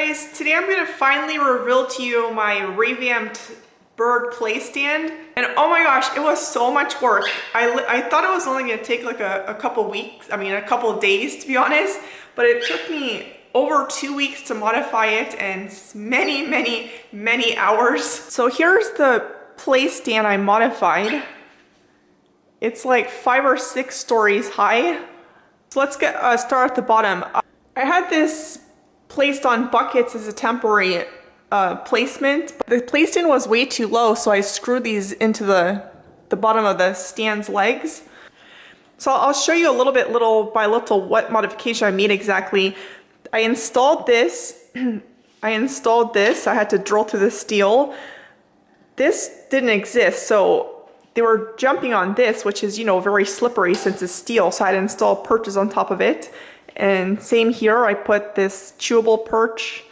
guys, today I'm going to finally reveal to you my revamped bird play stand. And oh my gosh, it was so much work. I thought it was only going to take like a couple weeks, a couple of days to be honest, but it took me over 2 weeks to modify it and many hours. So here's the play stand I modified. It's like 5 or 6 stories high. So let's get start at the bottom. I had this placed on buckets as a temporary placement. The play stand was way too low, so I screwed these into the bottom of the stand's legs. So I'll show you a little bit, little by little, what modification I made exactly. I installed this. I had to drill through the steel. This didn't exist, so they were jumping on this, which is, very slippery since it's steel, so I had to install perches on top of it. And same here, I put this chewable perch.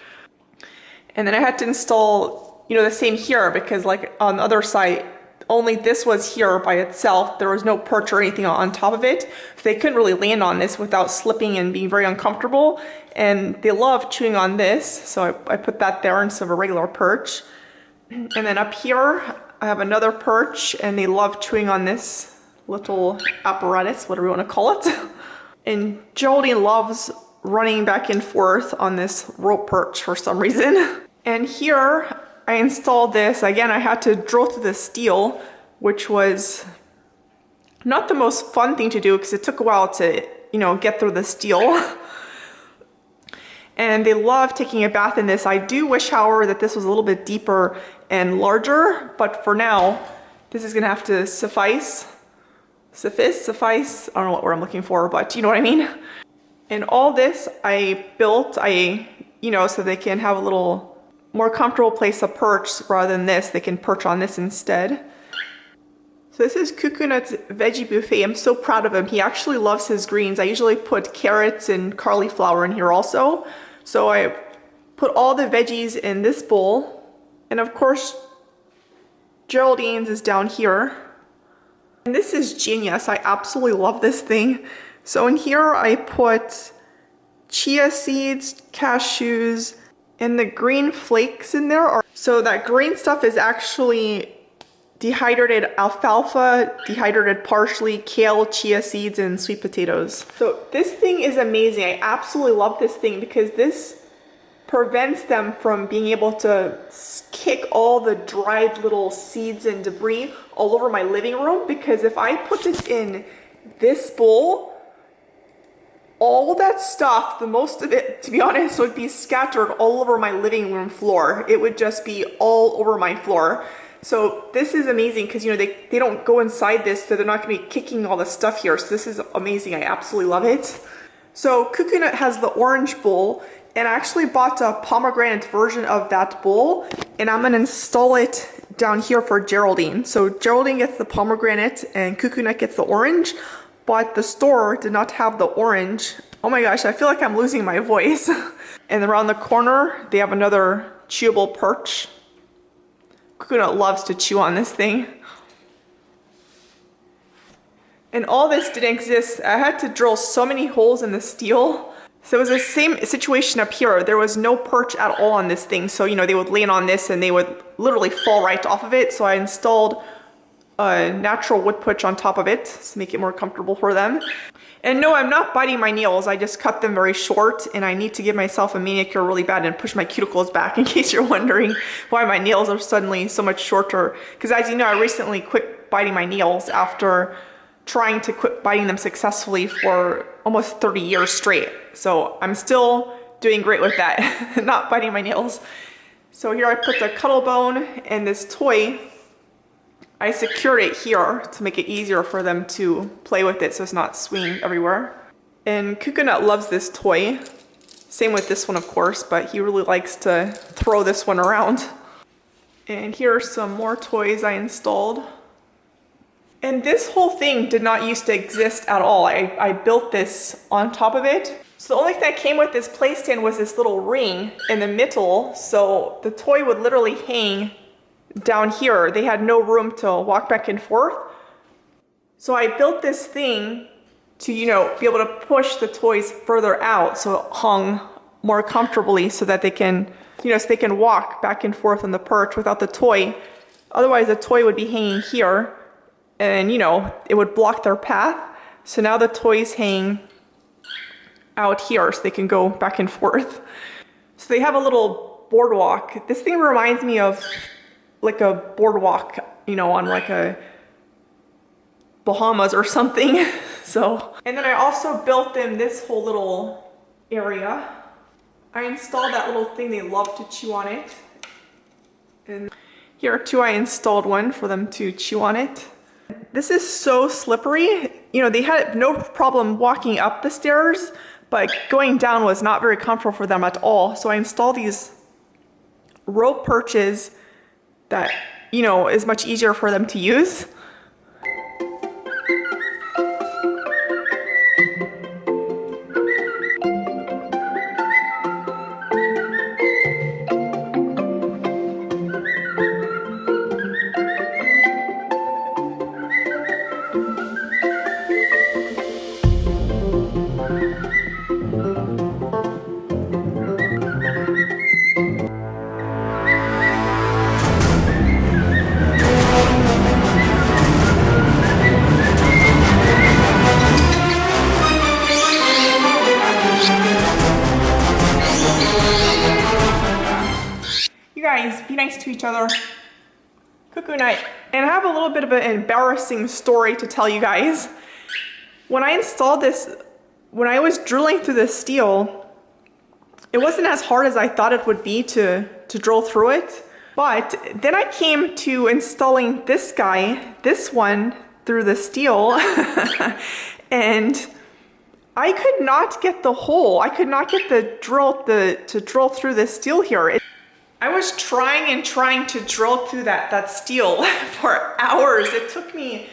And then I had to install, the same here, because like on the other side, only this was here by itself. There was no perch or anything on top of it. So they couldn't really land on this without slipping and being very uncomfortable. And they love chewing on this, so I put that there instead of a regular perch. And then up here, I have another perch, and they love chewing on this little apparatus, whatever you want to call it. And Geraldine loves running back and forth on this rope perch for some reason. And here I installed this. Again, I had to drill through the steel, which was not the most fun thing to do because it took a while to, get through the steel. And they love taking a bath in this. I do wish, however, that this was a little bit deeper and larger, but for now, this is gonna have to suffice. I don't know what word I'm looking for, but you know what I mean. And all this I built, so they can have a little more comfortable place to perch rather than this. They can perch on this instead. So this is Coconut's veggie buffet. I'm so proud of him. He actually loves his greens. I usually put carrots and cauliflower in here also. So I put all the veggies in this bowl. And of course, Geraldine's is down here. And this is genius. I absolutely love this thing. So in here I put chia seeds, cashews, and the green flakes in there. So that green stuff is actually dehydrated alfalfa, dehydrated parsley, kale, chia seeds, and sweet potatoes. So this thing is amazing. I absolutely love this thing because this prevents them from being able to kick all the dried little seeds and debris all over my living room, because if I put it in this bowl, all that stuff, the most of it, to be honest, would be scattered all over my living room floor. It would just be all over my floor. So this is amazing because, they don't go inside this, so they're not going to be kicking all the stuff here. So this is amazing. I absolutely love it. So Coconut has the orange bowl, and I actually bought a pomegranate version of that bowl, and I'm going to install it down here for Geraldine. So Geraldine gets the pomegranate and Coconut gets the orange, but the store did not have the orange. Oh my gosh, I feel like I'm losing my voice. And around the corner, they have another chewable perch. Coconut loves to chew on this thing. And all this didn't exist. I had to drill so many holes in the steel. So it was the same situation up here. There was no perch at all on this thing. So, they would land on this and they would literally fall right off of it. So I installed a natural wood perch on top of it to make it more comfortable for them. And no, I'm not biting my nails. I just cut them very short, and I need to give myself a manicure really bad and push my cuticles back, in case you're wondering why my nails are suddenly so much shorter. Because as you know, I recently quit biting my nails after trying to quit biting them successfully for almost 30 years straight. So I'm still doing great with that, not biting my nails. So here I put the cuddle bone and this toy. I secured it here to make it easier for them to play with it so it's not swinging everywhere. And Coconut loves this toy. Same with this one, of course, but he really likes to throw this one around. And here are some more toys I installed. And this whole thing did not used to exist at all. I built this on top of it. So the only thing that came with this play stand was this little ring in the middle, so the toy would literally hang down here. They had no room to walk back and forth. So I built this thing to, be able to push the toys further out, so it hung more comfortably so that they can, you know, so they can walk back and forth on the perch without the toy. Otherwise the toy would be hanging here and, you know, it would block their path. So now the toy's hanging out here so they can go back and forth. So they have a little boardwalk. This thing reminds me of like a boardwalk, you know, on like a Bahamas or something. So, and then I also built them this whole little area. I installed that little thing, they love to chew on it. And here too I installed one for them to chew on it. This is so slippery. You know, they had no problem walking up the stairs, but going down was not very comfortable for them at all. So I installed these rope perches that, you know, is much easier for them to use. Be nice to each other. Cuckoo night. And I have a little bit of an embarrassing story to tell you guys. When I installed this, when I was drilling through the steel, it wasn't as hard as I thought it would be to drill through it. But then I came to installing this guy, this one, through the steel, and I could not get the hole. I could not get the drill to drill through the steel here. I was trying and trying to drill through that steel for hours. It took me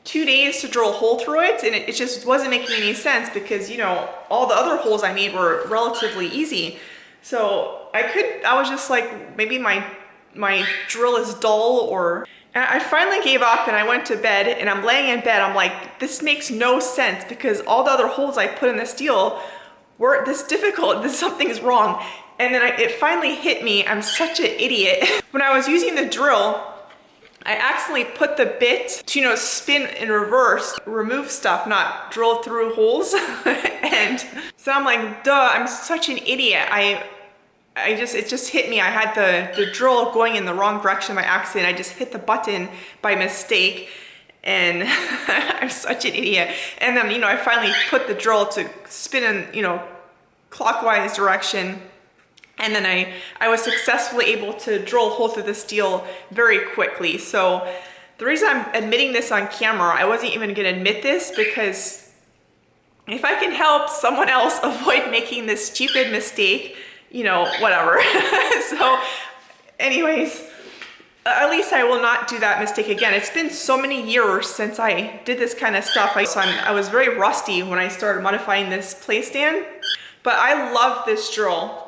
2 days to drill a hole through it, and it just wasn't making any sense because, you know, all the other holes I made were relatively easy. So I was just like, maybe my drill is dull, or... And I finally gave up and I went to bed, and I'm laying in bed. I'm like, this makes no sense because all the other holes I put in the steel weren't this difficult. Something's wrong. And then it finally hit me. I'm such an idiot. When I was using the drill, I accidentally put the bit to, you know, spin in reverse, remove stuff, not drill through holes. And so I'm like, duh, I'm such an idiot. It just hit me. I had the drill going in the wrong direction by accident. I just hit the button by mistake. And I'm such an idiot. And then, you know, I finally put the drill to spin in, you know, clockwise direction. And then I was successfully able to drill a hole through the steel very quickly. So the reason I'm admitting this on camera, I wasn't even gonna admit this because if I can help someone else avoid making this stupid mistake, you know, whatever. So anyways, at least I will not do that mistake again. It's been so many years since I did this kind of stuff. I was very rusty when I started modifying this play stand, but I love this drill.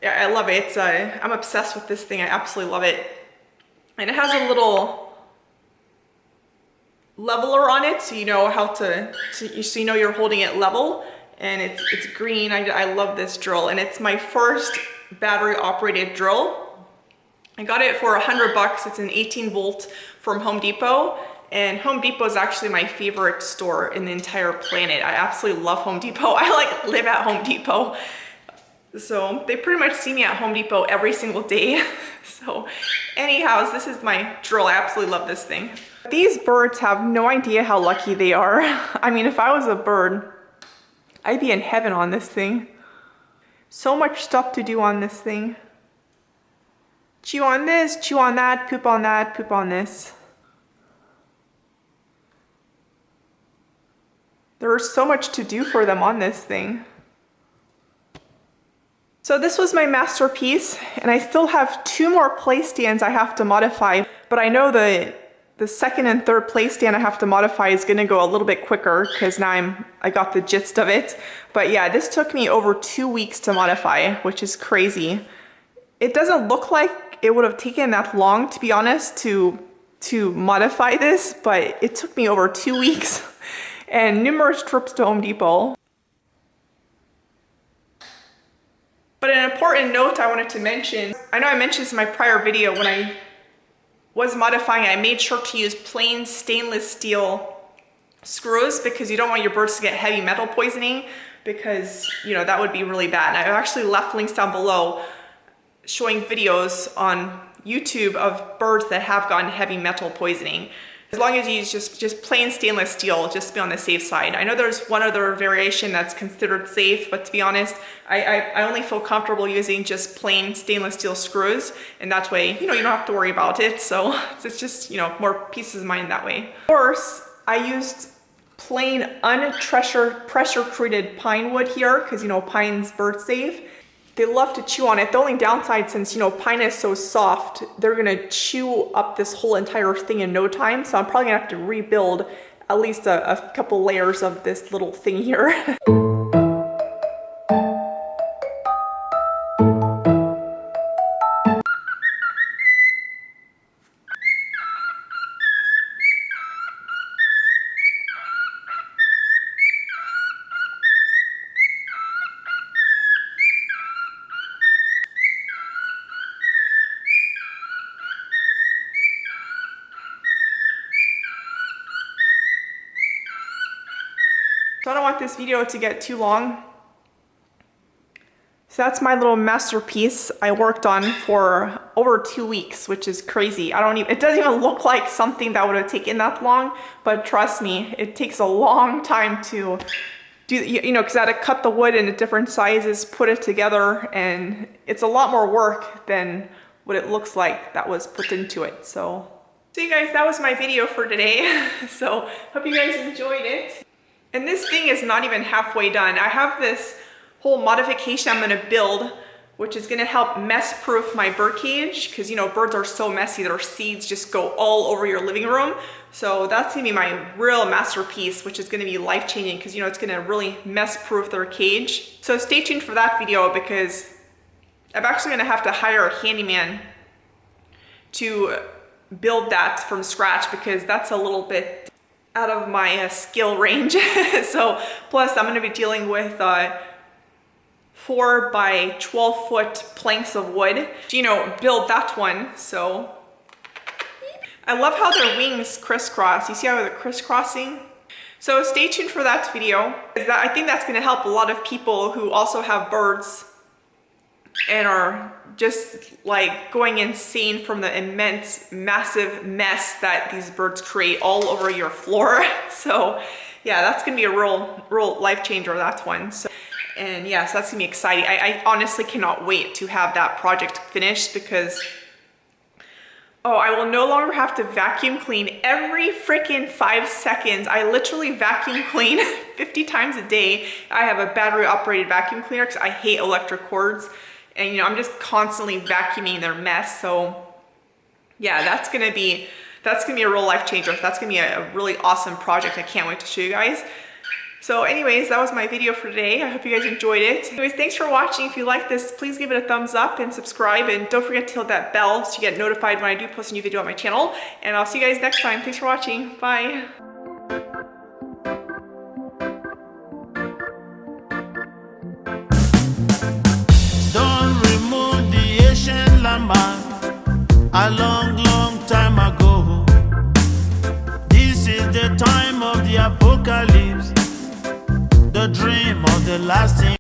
I love it. I'm obsessed with this thing. I absolutely love it. And it has a little leveler on it, so you know how so you know you're holding it level. And it's green. I love this drill, and it's my first battery operated drill. I got it for $100. It's an 18 volt from Home Depot. And Home Depot is actually my favorite store in the entire planet. I absolutely love Home Depot. I like live at Home Depot. So they pretty much see me at Home Depot every single day. So anyhow, this is my drill. I absolutely love this thing. These birds have no idea how lucky they are. I mean, if I was a bird, I'd be in heaven on this thing. So much stuff to do on this thing. Chew on this, chew on that, poop on that, poop on this. There's so much to do for them on this thing. So this was my masterpiece, and I still have 2 more play stands I have to modify, but I know the second and third play stand I have to modify is gonna go a little bit quicker because now I got the gist of it. But yeah, this took me over 2 weeks to modify, which is crazy. It doesn't look like it would have taken that long, to be honest, to modify this, but it took me over 2 weeks and numerous trips to Home Depot. But important note I wanted to mention. I know I mentioned this in my prior video when I was modifying, I made sure to use plain stainless steel screws because you don't want your birds to get heavy metal poisoning, because you know that would be really bad. I've actually left links down below showing videos on YouTube of birds that have gotten heavy metal poisoning. As long as you use just plain stainless steel, just to be on the safe side. I know there's one other variation that's considered safe, but to be honest, I only feel comfortable using just plain stainless steel screws, and that way, you know, you don't have to worry about it. So it's just, you know, more peace of mind that way. Of course, I used plain pressure treated pine wood here because, you know, pine's bird safe. They love to chew on it. The only downside, since, you know, pine is so soft, they're gonna chew up this whole entire thing in no time. So I'm probably gonna have to rebuild at least a couple layers of this little thing here. So I don't want this video to get too long. So that's my little masterpiece I worked on for over 2 weeks, which is crazy. It doesn't even look like something that would have taken that long, but trust me, it takes a long time to do, you know, because I had to cut the wood into different sizes, put it together, and it's a lot more work than what it looks like that was put into it. So you guys, that was my video for today. So hope you guys enjoyed it. And this thing is not even halfway done. I have this whole modification I'm gonna build, which is gonna help mess-proof my bird cage, because, you know, birds are so messy, their seeds just go all over your living room. So that's gonna be my real masterpiece, which is gonna be life-changing, because, you know, it's gonna really mess-proof their cage. So stay tuned for that video, because I'm actually gonna have to hire a handyman to build that from scratch, because that's a little bit out of my skill range. So plus I'm going to be dealing with 4 by 12 foot planks of wood to, you know, build that one. So I love how their wings crisscross. You see how they're crisscrossing? So stay tuned for that video. I think that's going to help a lot of people who also have birds and are just like going insane from the immense, massive mess that these birds create all over your floor. So yeah, that's gonna be a real life changer, that one. So, and yeah, so that's gonna be exciting. I honestly cannot wait to have that project finished, because I will no longer have to vacuum clean every freaking 5 seconds. I literally vacuum clean 50 times a day. I have a battery operated vacuum cleaner because I hate electric cords. And, you know, I'm just constantly vacuuming their mess. So yeah, that's gonna be a real life changer. That's gonna be a really awesome project. I can't wait to show you guys. So anyways, that was my video for today. I hope you guys enjoyed it. Anyways, thanks for watching. If you like this, please give it a thumbs up and subscribe. And don't forget to hit that bell so you get notified when I do post a new video on my channel. And I'll see you guys next time. Thanks for watching. Bye. A long time ago. This is the time of the apocalypse, the dream of the lasting